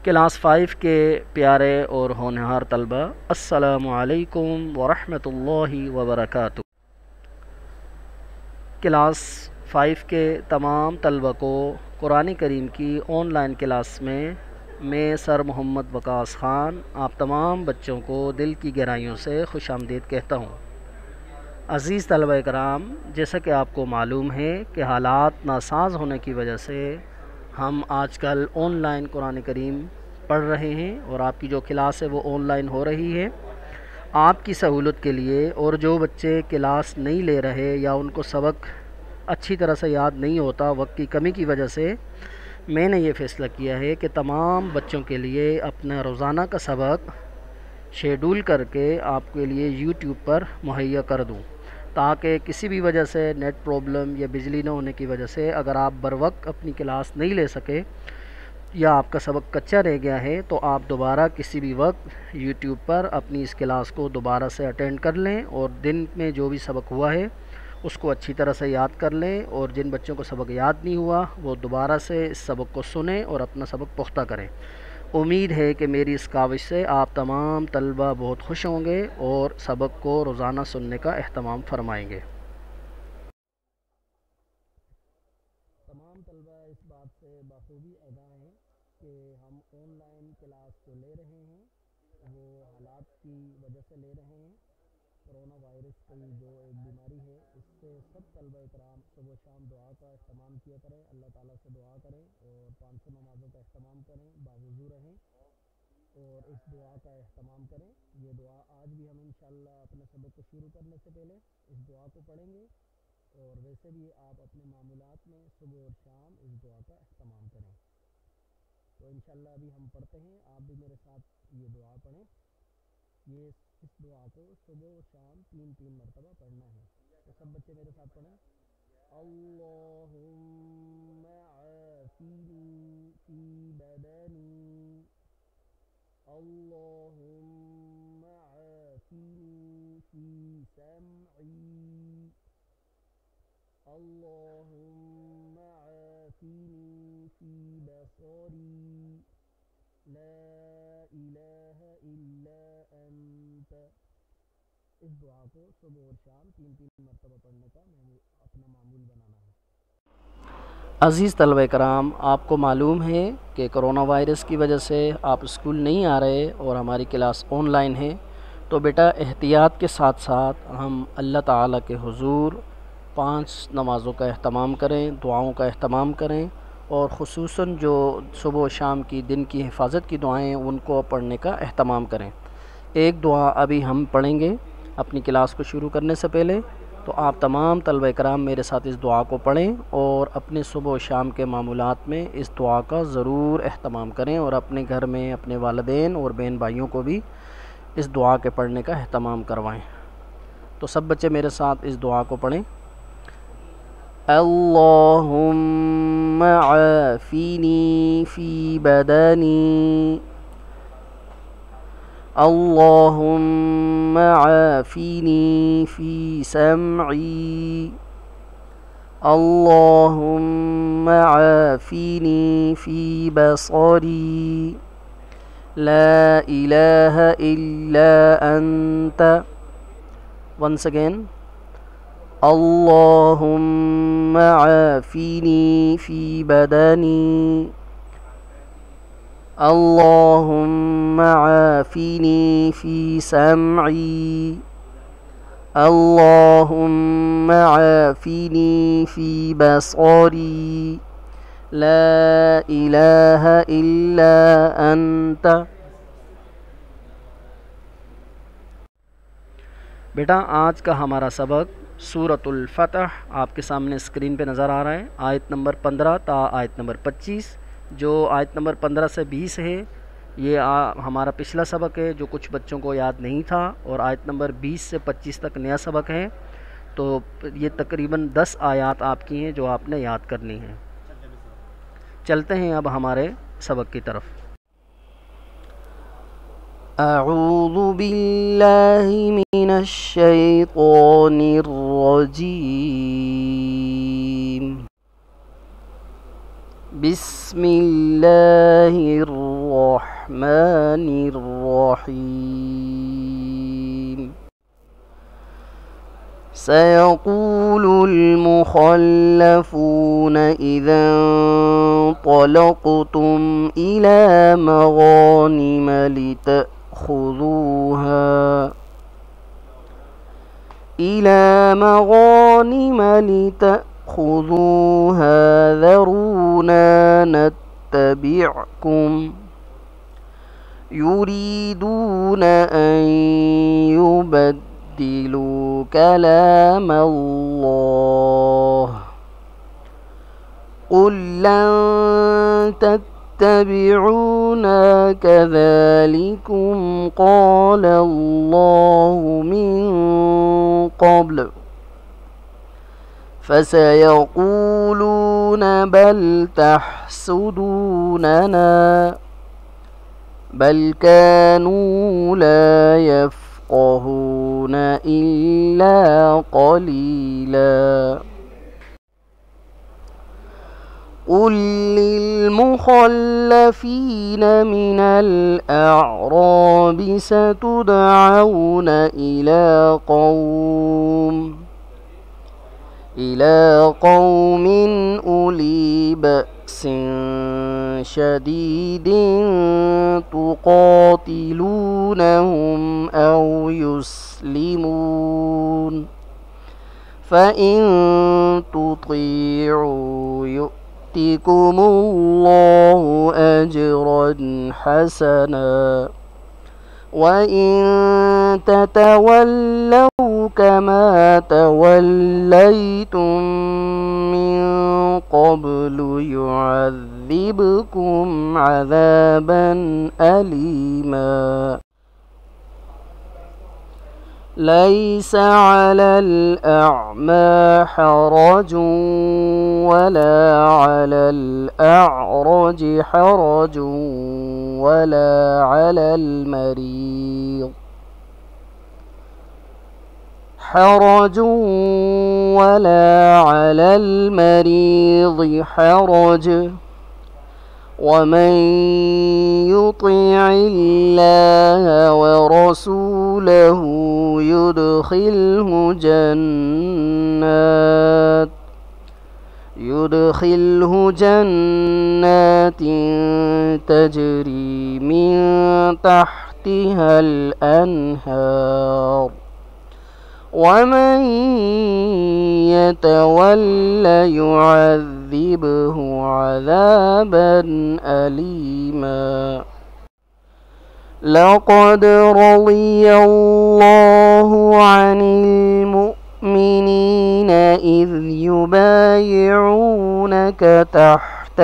کلاس 5 کے پیارے اور ہونہار طلبہ، السلام علیکم ورحمۃ اللہ وبرکاتہ۔ کلاس 5 کے تمام طلبہ کو قرآن کریم کی آن لائن کلاس میں سر محمد وقاص خان آپ تمام بچوں کو دل کی گہرائیوں سے خوش آمدید کہتا ہوں۔ عزیز طلبہ کرام، جیسا کہ آپ کو معلوم ہے کہ حالات ناساز ہونے کی وجہ سے ہم آج کل آن لائن قرآن کریم پڑھ رہے ہیں اور آپ کی جو کلاس ہے وہ آن لائن ہو رہی ہے۔ آپ کی سہولت کے لیے اور جو بچے کلاس نہیں لے رہے یا ان کو سبق اچھی طرح سے یاد نہیں ہوتا وقت کی کمی کی وجہ سے، میں نے یہ فیصلہ کیا ہے کہ تمام بچوں کے لیے اپنا روزانہ کا سبق شیڈول کر کے آپ کے لیے یوٹیوب پر مہیا کر دوں، تاکہ کسی بھی وجہ سے نیٹ پرابلم یا بجلی نہ ہونے کی وجہ سے اگر آپ بر وقت اپنی کلاس نہیں لے سکے یا آپ کا سبق کچا رہ گیا ہے تو آپ دوبارہ کسی بھی وقت یوٹیوب پر اپنی اس کلاس کو دوبارہ سے اٹینڈ کر لیں اور دن میں جو بھی سبق ہوا ہے اس کو اچھی طرح سے یاد کر لیں، اور جن بچوں کو سبق یاد نہیں ہوا وہ دوبارہ سے اس سبق کو سنیں اور اپنا سبق پختہ کریں۔ امید ہے کہ میری اس کاوش سے آپ تمام طلبہ بہت خوش ہوں گے اور سبق کو روزانہ سننے کا اہتمام فرمائیں گے۔ تمام طلبہ اس بات سے بخوبی آگاہ ہیں کہ ہم آن لائن کلاس جو لے رہے ہیں وہ حالات کی وجہ سے لے رہے ہیں۔ کرونا وائرس کی جو ایک بیماری ہے، اس سے سب طلبہ کرام صبح و شام دعا کا اہتمام کیا کریں، اللہ تعالیٰ سے دعا کریں اور 500 نمازوں کا اہتمام کریں، باوضو رہیں اور اس دعا کا اہتمام کریں۔ یہ دعا آج بھی ہم انشاءاللہ اپنے سبق کو شروع کرنے سے پہلے اس دعا کو پڑھیں گے، اور ویسے بھی آپ اپنے معمولات میں صبح اور شام اس دعا کا اہتمام کریں۔ تو انشاءاللہ ابھی ہم پڑھتے ہیں، آپ بھی میرے ساتھ یہ دعا پڑھیں۔ اس دعا کو صبح و شام 3 مرتبہ پڑھنا ہے، تو سب بچے میرے ساتھ پڑھیں۔ اللہم عافینی فی بدنی، اللہم عافینی فی سمعی، اللہم عافینی فی بصری، لا الہ الا انت۔ اس دعا کو صبح اور شام 3 مرتبہ پڑھنے کا اپنا معمول بنانا ہے۔ عزیز طلبہ کرام، آپ کو معلوم ہے کہ کرونا وائرس کی وجہ سے آپ اسکول نہیں آ رہے اور ہماری کلاس آن لائن ہے، تو بیٹا احتیاط کے ساتھ ساتھ ہم اللہ تعالیٰ کے حضور 5 نمازوں کا اہتمام کریں، دعاؤں کا اہتمام کریں، اور خصوصاً جو صبح و شام کی دن کی حفاظت کی دعائیں ہیں ان کو پڑھنے کا اہتمام کریں۔ ایک دعا ابھی ہم پڑھیں گے اپنی کلاس کو شروع کرنے سے پہلے، تو آپ تمام طلبہ کرام میرے ساتھ اس دعا کو پڑھیں اور اپنے صبح و شام کے معمولات میں اس دعا کا ضرور اہتمام کریں، اور اپنے گھر میں اپنے والدین اور بہن بھائیوں کو بھی اس دعا کے پڑھنے کا اہتمام کروائیں۔ تو سب بچے میرے ساتھ اس دعا کو پڑھیں۔ اللہم عافینی فی بدنی، اللہم عافینی فی سمعی، اللہم عافینی فی بصری، لا الہ الا انت۔ once again، اللہم عافینی فی بدنی، اللہم عافینی فی سمعی، اللہم عافینی فی بصری، لا الہ الا انت۔ بیٹا آج کا ہمارا سبق سورۃ الفتح آپ کے سامنے اسکرین پہ نظر آ رہا ہے، آیت نمبر 15 تا آیت نمبر 25۔ جو آیت نمبر 15 سے 20 ہے یہ ہمارا پچھلا سبق ہے جو کچھ بچوں کو یاد نہیں تھا، اور آیت نمبر 20 سے 25 تک نیا سبق ہے، تو یہ تقریباً 10 آیات آپ کی ہیں جو آپ نے یاد کرنی ہیں۔ چلتے ہیں اب ہمارے سبق کی طرف۔ اعوذ باللہ من الشیطان الرجیم، بسم اللہ الرحمن الرحمن الرحيم. سيقول المخلفون إذا انطلقتم إلى مغانم لتأخذوها ذرونا نتبعكم يريدون أن يبدلوا كلام الله قل لن تتبعونا كذلكم قال الله من قبل فسيقولون بل تحسدوننا بل كانوا لا يفقهون إلا قليلا. قل للمخلفين من الأعراب ستدعون إلى قوم أولي بأس شديد تقاتلونهم أو يسلمون فإن تطيعوا يؤتكم الله أجرا حسنا وإن تتولوا كما توليتم من قبل يعذبكم عذابا أليما. ليس على الأعمى حرج ولا على الأعرج حرج ولا على المريض حرج ومن يطع الله ورسوله يدخله جنات تجري من تحتها الأنهار ومن يتولى يعذبه عذابا أليما. لقد رضي الله عن المؤمنين إذ يبايعونك تحت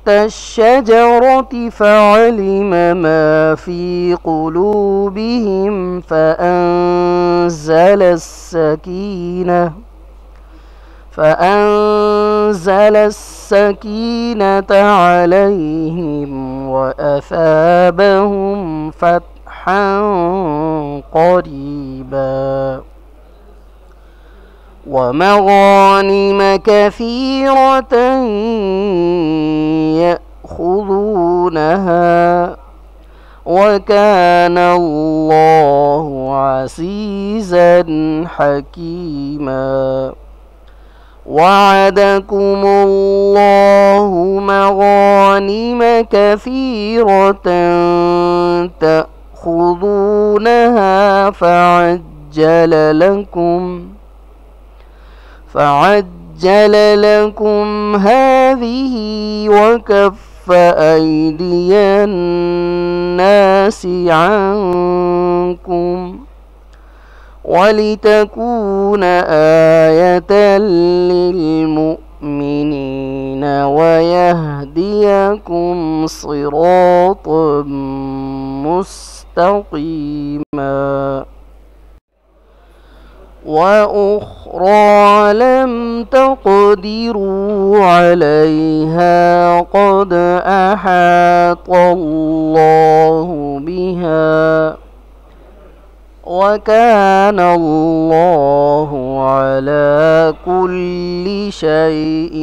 الشجرة فعلم ما في قلوبهم فأنزل السكينة عليهم وأثابهم فتحا قريبا ومغانم كثيرة يأخذونها وكان الله عزيزا حكيما. وعدكم الله مغانم كثيرة تأخذونها فعجل لكم هذه وكف أيدي الناس عنكم ولتكون آية للمؤمنين ويهديكم صراطا مستقيما. وأخرى لم تقدروا عليها قد أحاط الله بها وكان الله على كل شيء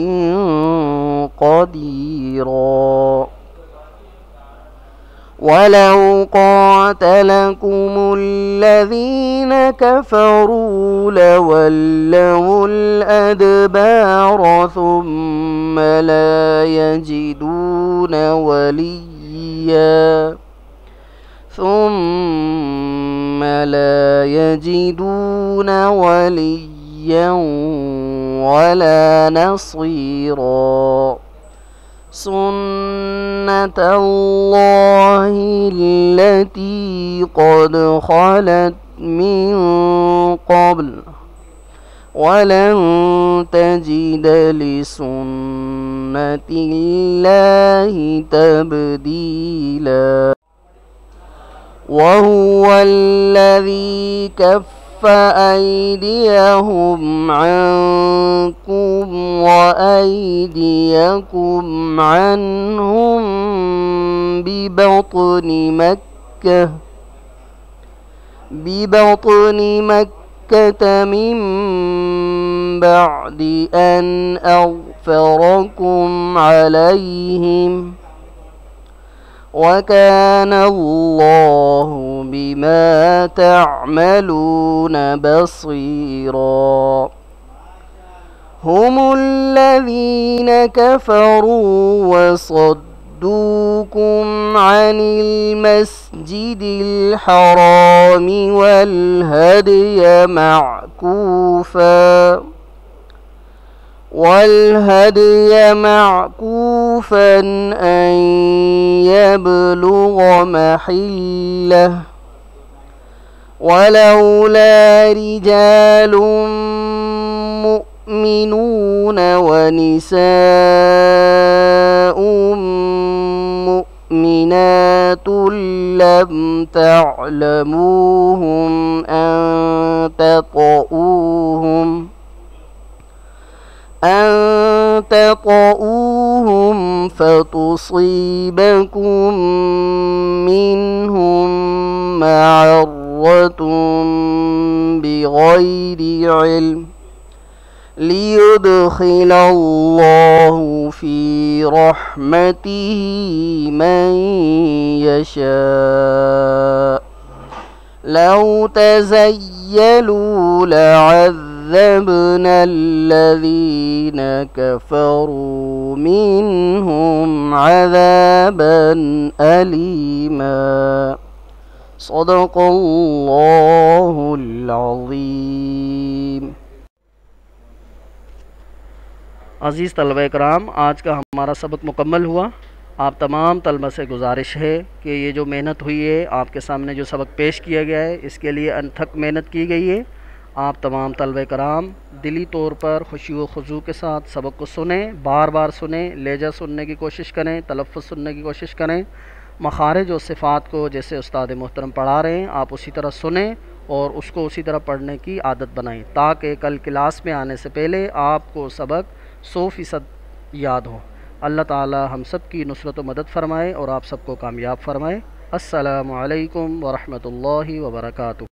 قديرا ولو قاتلكم الذين كفروا لولوا الأدبار ثم لا يجدون وليا ولا نصيرا سنة الله التي قد خلت من قبل ولن تجد لسنة الله تبديلا وهو الذي كف أيديهم عنكم وأيديكم عنهم ببطن مكة من بعد أن أغفركم عليهم وكان الله بما تعملون بصيرا هم الذين كفروا وصدوكم عن المسجد الحرام والهدي معكوفا أن يبلغ محله ولولا رجال مؤمنون ونساء مؤمنات لم تعلموهم أن تطؤوهم فتصيبكم منهم معرة بغير علم ليدخل الله في رحمته من يشاء لو تزيلوا لعذبنا الذين كفروا منهم عذابا أليما صدق الله العظيم. अज़ीज़ तलबा कराम, आज का हमारा सबक मुकम्मल हुआ। आप तमाम तलबा से गुजारिश है कि ये जो मेहनत हुई है, आपके सामने जो सबक पेश किया गया है, इसके लिए अनथक मेहनत की गई है। आप तमाम तलबा कराम दिली तौर पर खुशी व खुजू के साथ सबक को सुने, बार बार सुने, लेजा सुनने की कोशिश करें, तलफ़्फ़ुज़ सुनने की कोशिश करें। मखारिज और सिफ़ात को जैसे उस्ताद मोहतरम पढ़ा रहे हैं, आप उसी तरह सुने और उसको उसी तरह पढ़ने की आदत बनाएं, ताकि कल क्लास में आने से पहले आपको सबक 100% याद हो। अल्लाह ताला हम सब की नुसरत व मदद फ़रमाए और आप सबको कामयाब फ़रमाए। अस्सलामु अलैकुम व रहमतुल्लाहि व बरकातुहू।